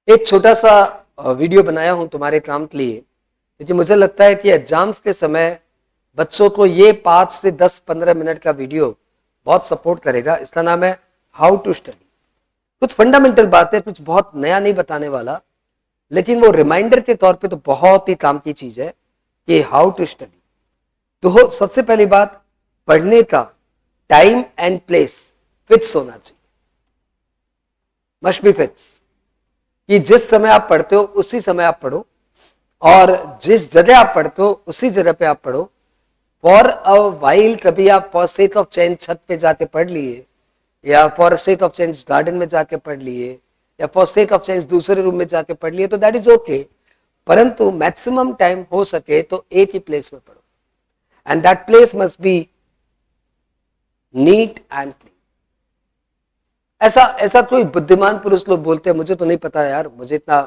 एक छोटा सा वीडियो बनाया हूं तुम्हारे काम के लिए, क्योंकि मुझे लगता है कि एग्जाम्स के समय बच्चों को ये 5 से 10-15 मिनट का वीडियो बहुत सपोर्ट करेगा। इसका नाम है हाउ टू स्टडी। कुछ फंडामेंटल बातें, कुछ बहुत नया नहीं बताने वाला, लेकिन वो रिमाइंडर के तौर पे तो बहुत ही काम की चीज है कि हाउ टू स्टडी। तो सबसे पहली बात, पढ़ने का टाइम एंड प्लेस फिक्स होना चाहिए, मस्ट बी फिक्स, कि जिस समय आप पढ़ते हो उसी समय आप पढ़ो, और जिस जगह आप पढ़ते हो उसी जगह पे आप पढ़ो। फॉर अ वाइल कभी आप फॉर सेक ऑफ चेंज छत पे जाके पढ़ लिए, या for sake of change garden में जाके पढ़ लिए, या फॉर सेक ऑफ चेंज दूसरे रूम में जाके पढ़ लिए, तो दैट इज ओके। परंतु मैक्सिमम टाइम हो सके तो एक ही प्लेस में पढ़ो, and that place must be neat and clean. ऐसा ऐसा कोई बुद्धिमान पुरुष लोग बोलते हैं, मुझे तो नहीं पता यार, मुझे इतना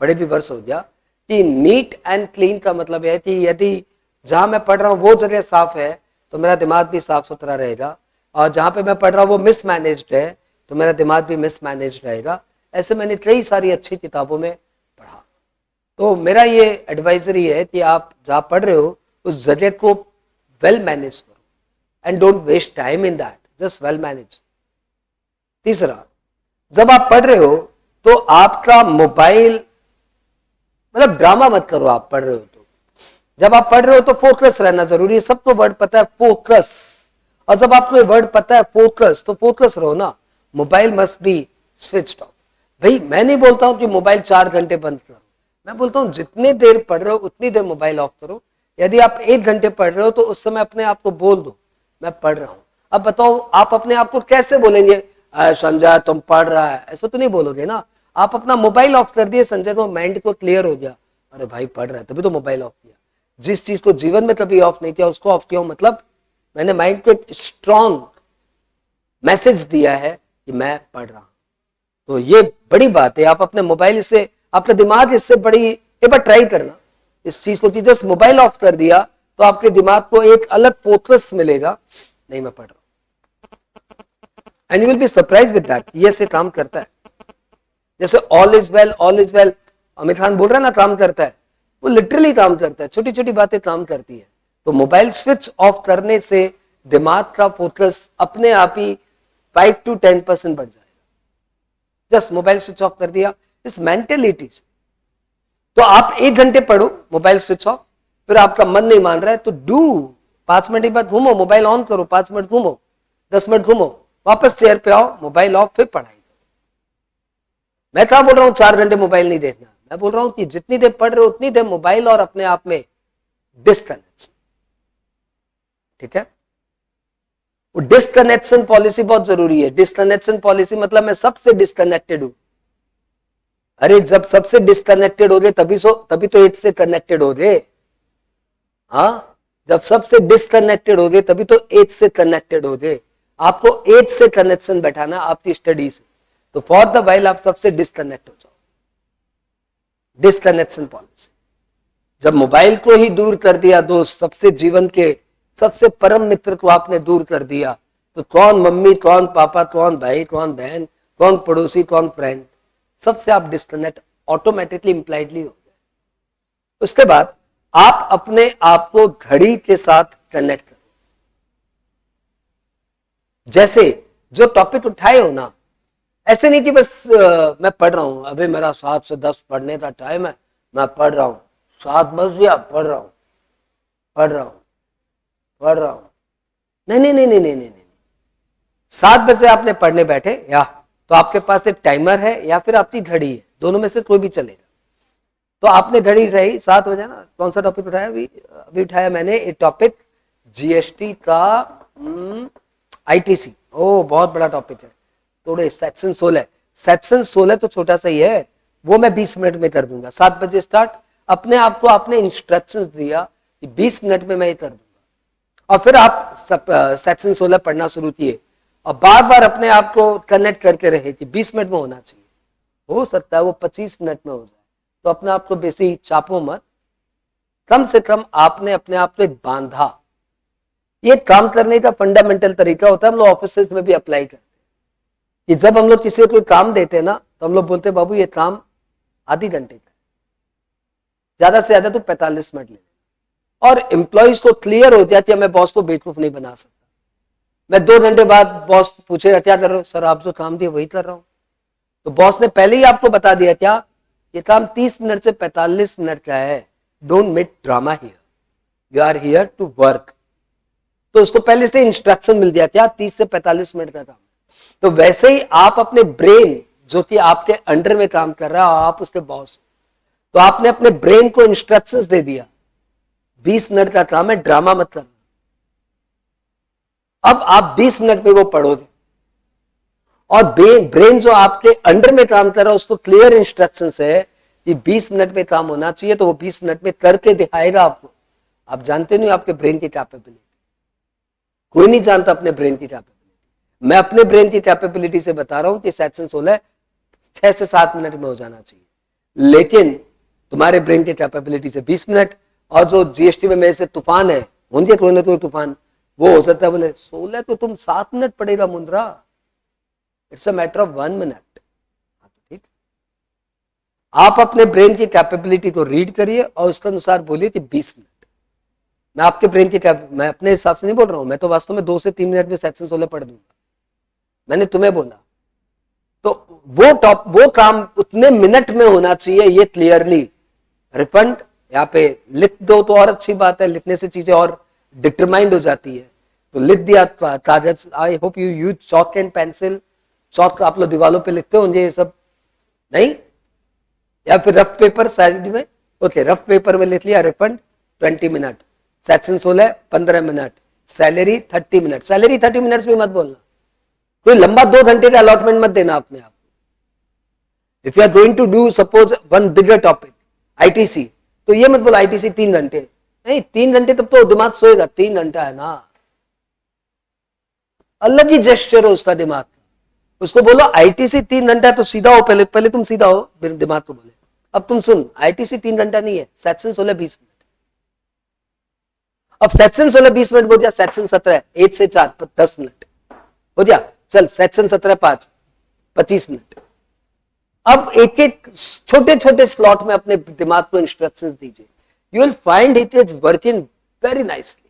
बड़े भी वर्ष हो गया, कि नीट एंड क्लीन का मतलब है कि यदि जहां मैं पढ़ रहा हूं वो जगह साफ है तो मेरा दिमाग भी साफ सुथरा रहेगा, और जहां पे मैं पढ़ रहा हूं वो मिसमैनेज्ड है तो मेरा दिमाग भी मिसमैनेज्ड रहेगा। ऐसे मैंने कई सारी अच्छी किताबों में पढ़ा। तो मेरा ये एडवाइजरी है कि आप जहां पढ़ रहे हो उस जगह को वेल मैनेज करो, and don't waste time in that, just well manage. तीसरा, जब आप पढ़ रहे हो तो आपका मोबाइल, मतलब ड्रामा मत करो। आप पढ़ रहे हो तो, जब आप पढ़ रहे हो तो फोकस रहना जरूरी है। सबको वर्ड पता है फोकस, और जब आपको वर्ड पता है फोकस तो फोकस रहो ना। Mobile must be switched off. भाई मैं नहीं बोलता हूं कि मोबाइल 4 घंटे बंद करो, मैं बोलता हूं जितनी देर पढ़ रहे हो उतनी देर मोबाइल ऑफ करो। यदि आप 1 घंटे पढ़ रहे हो तो उस समय अपने आप को बोल दो मैं पढ़ रहा हूं। अब बताओ आप अपने आप को कैसे बोलेंगे, संजय तुम पढ़ रहा है, ऐसा तो नहीं बोलोगे ना। आप अपना मोबाइल ऑफ कर दिए, संजय को माइंड को क्लियर हो गया, अरे भाई पढ़ रहा है तभी तो मोबाइल ऑफ किया। जिस चीज को जीवन में कभी ऑफ नहीं किया उसको ऑफ किया, मतलब मैंने माइंड को स्ट्रॉन्ग मैसेज दिया है कि मैं पढ़ रहा हूं। तो ये बड़ी बात है। आप अपने मोबाइल से, अपने दिमाग इससे बड़ी, एक बार ट्राई करना इस चीज को कि जस्ट मोबाइल ऑफ कर दिया तो आपके दिमाग को एक अलग फोकस मिलेगा, नहीं मैं पढ़ रहा हूं, and you will be surprise with that. ये से काम करता है। जैसे all is well, all is well, Aamir Khan बोल रहा है ना काम करता है, वो लिटरली काम करता है। छोटी छोटी बातें काम करती है। तो मोबाइल स्विच ऑफ करने से दिमाग का फोकस अपने आप ही 5 to 10% बढ़ जाएगा। जस्ट मोबाइल स्विच ऑफ कर दिया, इस मेंटेलिटी से। तो आप 1 घंटे पढ़ो मोबाइल स्विच ऑफ, फिर आपका मन नहीं मान रहा है तो डू 5 मिनट के बाद घूमो, मोबाइल ऑन करो, 5 मिनट घूमो, 10 मिनट घूमो, वापस चेयर पे आओ, मोबाइल ऑफ, फिर पढ़ाई। मैं क्या बोल रहा हूं 4 घंटे मोबाइल नहीं देखना, मैं बोल रहा हूं कि जितनी देर पढ़ रहे हो उतनी देर मोबाइल और अपने आप में डिस्कनेक्ट। ठीक है, वो डिस्कनेक्शन पॉलिसी बहुत जरूरी है। डिस्कनेक्शन पॉलिसी मतलब मैं सबसे डिस्कनेक्टेड हूं। अरे जब सबसे डिस्कनेक्टेड हो गए तभी तो एज से कनेक्टेड हो गए। हाँ, जब सबसे डिस्कनेक्टेड हो गए तभी तो एज से कनेक्टेड हो गए। आपको एज से कनेक्शन बैठाना आपकी स्टडी से, तो फॉर द वाइल आप सबसे डिस्कनेक्ट हो जाओ। डिस्कनेक्शन पॉलिसी, जब मोबाइल को ही दूर कर दिया दोस्त, सबसे जीवन के सबसे परम मित्र को आपने दूर कर दिया, तो कौन मम्मी, कौन पापा, कौन भाई, कौन बहन, कौन पड़ोसी, कौन फ्रेंड, सबसे आप डिस्कनेक्ट ऑटोमेटिकली इंप्लाइडली हो गए। उसके बाद आप अपने आप को घड़ी के साथ कनेक्ट करो। जैसे जो टॉपिक उठाए हो ना, ऐसे नहीं कि बस मैं पढ़ रहा हूं, अभी मेरा 7 से 10 पढ़ने का टाइम है, मैं पढ़ रहा हूं, 7 बज गया, पढ़ रहा हूं, पढ़ रहा हूं, पढ़ रहा हूं। नहीं नहीं नहीं नहीं नहीं नहीं, 7 बजे आपने पढ़ने बैठे, या तो आपके पास एक टाइमर है या फिर आपकी घड़ी है, दोनों में से कोई भी चलेगा। तो आपने घड़ी उठाई 7 बजे ना, कौन सा टॉपिक उठाया? अभी उठाया मैंने एक टॉपिक जीएसटी का, आईटीसी। ओ बहुत बड़ा टॉपिक है, थोड़े सेक्शन 16 तो छोटा सा ही है, वो मैं 20 मिनट में कर दूंगा। 7 बजे स्टार्ट, अपने आप को आपने इंस्ट्रक्शंस दिया कि 20 मिनट में मैं ये कर दूंगा, और फिर आप सेक्शन 16 पढ़ना शुरू किए, और बार बार अपने आप को कनेक्ट करके रहे कि 20 मिनट में होना चाहिए। हो सकता है वो 25 मिनट में हो जाए, तो अपने आप को बेसी चापो मत। कम से कम आपने अपने आप को एक बांधा। ये काम करने का फंडामेंटल तरीका होता है, हम लोग ऑफिस में भी अप्लाई करते हैं कि जब हम लोग किसी को कोई काम देते हैं ना, तो हम लोग बोलते बाबू ये काम आधी घंटे का है, ज्यादा से ज्यादा तो 45 मिनट ले। और एम्प्लॉइज को क्लियर हो जाती है, मैं बॉस को बेवकूफ नहीं बना सकता। मैं 2 घंटे बाद बॉस पूछेगा क्या कर रहे हो, सर आप जो काम दिए वही कर रहा हूं। तो बॉस ने पहले ही आपको बता दिया क्या ये काम 30 मिनट से 45 मिनट का है, don't make drama here, you are here to work. तो उसको पहले से इंस्ट्रक्शन मिल गया क्या 30 से 45 मिनट का काम। तो वैसे ही आप अपने ब्रेन जो कि आपके अंडर में काम कर रहा है, आप उसके बॉस, तो आपने अपने ब्रेन को इंस्ट्रक्शंस दे दिया 20 मिनट का काम है, ड्रामा मत करना। अब आप 20 मिनट में वो पढ़ोगे और ब्रेन जो आपके अंडर में काम कर रहा है उसको क्लियर इंस्ट्रक्शंस है कि 20 मिनट में काम होना चाहिए, तो वो 20 मिनट में करके दिखाएगा आपको। आप जानते नहीं आपके ब्रेन की कैपेबिलिटी, कोई नहीं जानता अपने ब्रेन की कैपेबिलिटी। मैं अपने ब्रेन की कैपेबिलिटी से बता रहा हूं कि सेक्शन 16 6 से 7 मिनट में हो जाना चाहिए, लेकिन तुम्हारे ब्रेन की कैपेबिलिटी से 20 मिनट। और जो जीएसटी में मेरे से तूफान है, होंगे कोई ना कोई तूफान, वो हो सकता है बोले 16 तो तुम 7 मिनट पड़ेगा Mundra, it's a matter of 1 minute. ठीक, आप अपने ब्रेन की कैपेबिलिटी को रीड करिए और उसके अनुसार बोलिए कि 20 मिनट। मैं आपके ब्रेन की मैं अपने हिसाब से नहीं बोल रहा हूं, मैं तो वास्तव में 2 से 3 मिनट में सेक्शन 16 पढ़ दूंगा, मैंने तुम्हें बोला। तो वो काम उतने मिनट में होना चाहिए, ये क्लियरली। रिफंड यहाँ पे लिख दो तो और अच्छी बात है, लिखने से चीजें और डिटरमाइंड हो जाती है। तो लिख दिया कागज, I hope you use chalk and pencil. Chalk आप लोग दीवालों पे लिखते होंगे ये सब, नहीं? या फिर रफ पेपर साइड में, ओके रफ पेपर में लिख लिया refund 20 minute, section 16 15 minute, salary 30 minute. Salary 30 minutes में मत बोलना, कोई लंबा 2 घंटे का अलॉटमेंट मत देना अपने आप। If you are going to do suppose one bigger topic ITC, तो ये मत बोलो आईटीसी 3 घंटे, नहीं 3 घंटे तब तो दिमाग सोएगा, 3 घंटा है ना, अलग ही जेस्चर हो उसका दिमाग। उसको बोलो आईटीसी 3 घंटा तो सीधा हो, पहले तुम सीधा हो, दिमाग को बोले अब तुम सुन आईटीसी 3 घंटा नहीं है, सेक्शन 16 20 मिनट। अब सेक्शन 16 20 मिनट हो गया, सेक्शन 17 1 से 4 10 मिनट हो गया, चल सेक्शन 17 5 25 मिनट। अब एक एक छोटे छोटे स्लॉट में अपने दिमाग को इंस्ट्रक्शंस दीजिए, you will find it is working very nicely.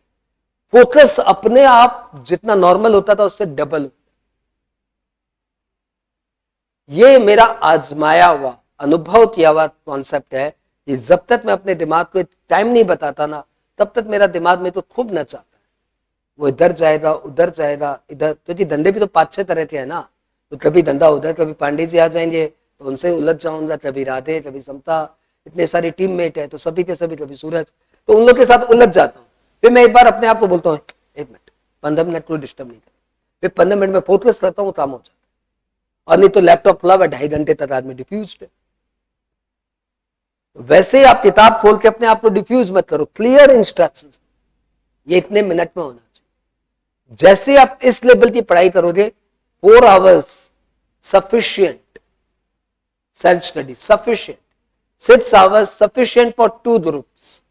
Focus अपने आप जितना नॉर्मल होता था उससे डबल। ये मेरा आजमाया हुआ अनुभव किया हुआ कॉन्सेप्ट है कि जब तक मैं अपने दिमाग को टाइम नहीं बताता ना, तब तक मेरा दिमाग में तो खूब नचाता है, वो इधर जाएगा उधर जाएगा इधर, क्योंकि धंधे भी तो 5-6 तरह के हैं ना, तो कभी धंधा उधर, कभी पांडे जी आ जाएंगे तो उनसे उलझ जाऊंगा, कभी राधे कभी समता, इतने सारे टीममेट है तो सभी के सभी, कभी सूरज, तो उन लोग के साथ उलझ जाता हूँ। फिर मैं एक बार अपने आप को बोलता हूँ 1 मिनट 15 मिनट को डिस्टर्ब नहीं करें, फिर 15 मिनट में फोकस करता हूँ, काम हो जाता है। और नहीं तो लैपटॉप खुला हुआ 2.5 घंटे तक आदमी डिफ्यूज्ड है। वैसे आप किताब खोल के अपने आप को डिफ्यूज मत करो, क्लियर इंस्ट्रक्शंस, ये इतने मिनट में होना चाहिए। जैसे आप इस लेवल की पढ़ाई करोगे 4 hours sufficient self study, sufficient 6 hours sufficient for 2 groups.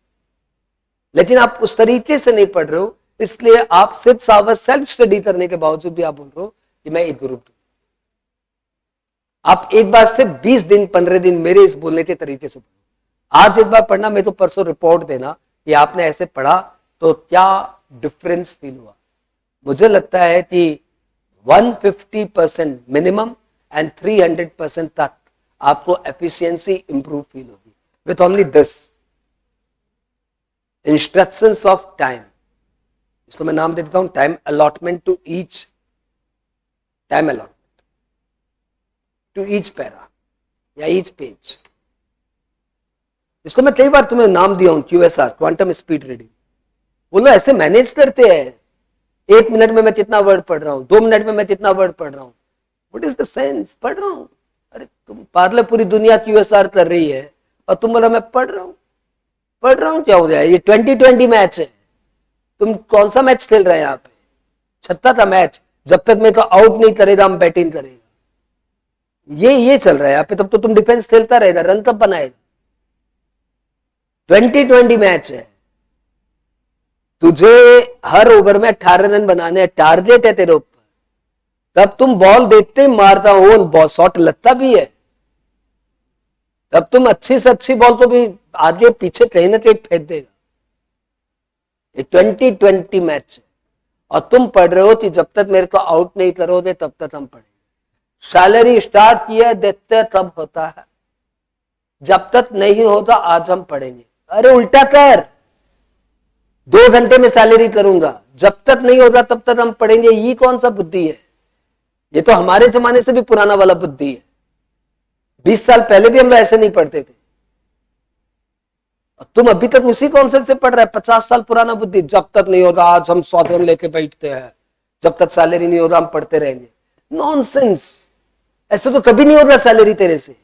लेकिन आप उस तरीके से नहीं पढ़ रहे हो, इसलिए आप 6 आवर्स सेल्फ स्टडी करने के बावजूद भी आप बोल रहे हो कि मैं एक ग्रुप। आप एक बार से 20 दिन 15 दिन मेरे इस बोलने के तरीके से पढ़ो। आज एक बार पढ़ना, मैं तो परसों रिपोर्ट देना कि आपने ऐसे पढ़ा तो क्या डिफरेंस फील हुआ। मुझे लगता है कि 150% मिनिमम एंड 300% तक आपको एफिशिएंसी इंप्रूव फील होगी with only this instructions of time. इसको मैं नाम दे देता हूं time allotment to each, time allotment to each para या ईच पेज। इसको मैं कई बार तुम्हें नाम दिया हूं QSR, क्वांटम स्पीड रीडिंग। बोलो ऐसे मैनेज करते हैं, 1 मिनट में मैं कितना वर्ड पढ़ रहा हूं, 2 मिनट में मैं कितना वर्ड पढ़ रहा हूं, व्हाट इज द सेंस, पढ़ रहा हूं। अरे तुम पार्ले पूरी दुनिया QSR कर रही है और तुम बोला मैं पढ़ रहा हूं क्या हो जाए, ये 2020 मैच है, तुम कौन सा मैच खेल रहे हैं यहाँ पे, 76 का मैच, जब तक मेरे को आउट नहीं करेगा हम बैटिंग करेगा, ये चल रहा है यहाँ पे, तब तो तुम डिफेंस खेलता रहेगा, रन कब बनाएगा। 2020 मैच है, तुझे हर ओवर में 18 रन बनाने हैं, टारगेट है तेरे ऊपर, तब तुम बॉल देखते ही मारता हो, बॉल शॉट लगता भी है, तब तुम अच्छी से अच्छी बॉल को भी आगे पीछे कहीं ना कहीं फेंक देगा। ये 2020 मैच है और तुम पढ़ रहे हो कि जब तक मेरे को आउट नहीं करोगे तब तक हम पढ़ेंगे। सैलरी स्टार्ट किया देखते तब होता है, जब तक नहीं होता आज हम पढ़ेंगे। अरे उल्टा कर, 2 घंटे में सैलरी करूंगा, जब तक नहीं होगा तब तक हम पढ़ेंगे। ये कौन सा बुद्धि है? ये तो हमारे जमाने से भी पुराना वाला बुद्धि है। 20 साल पहले भी हम लोग ऐसे नहीं पढ़ते थे। तुम अभी तक उसी कॉन्सेप्ट से पढ़ रहे हैं, 50 साल पुराना बुद्धि। जब तक नहीं होगा आज हम स्वाधीन लेके बैठते हैं, जब तक सैलरी नहीं होगा हम पढ़ते रहेंगे। नॉनसेंस, ऐसे तो कभी नहीं होगा सैलरी तेरे से।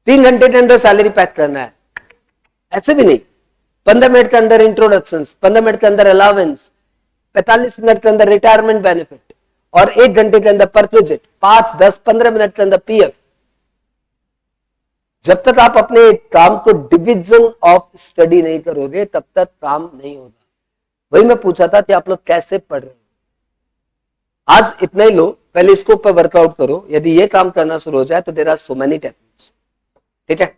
3 घंटे के अंदर सैलरी पैक करना है, ऐसे भी नहीं। 15 मिनट के अंदर इंट्रोडक्शन, 15 मिनट के अंदर अलावेंस, 45 मिनट के अंदर रिटायरमेंट बेनिफिट और 1 घंटे के अंदर परक्विजिट, 5, 10, 15 मिनट के अंदर पीएफ। जब तक आप अपने काम को डिवीजन ऑफ स्टडी नहीं करोगे तब तक काम नहीं होगा। वही मैं पूछा था कि आप लोग कैसे पढ़ रहे हो। आज इतना ही लो, पहले इसको ऊपर वर्कआउट करो। यदि ये काम करना शुरू हो जाए तो there are so many techniques. ठीक है।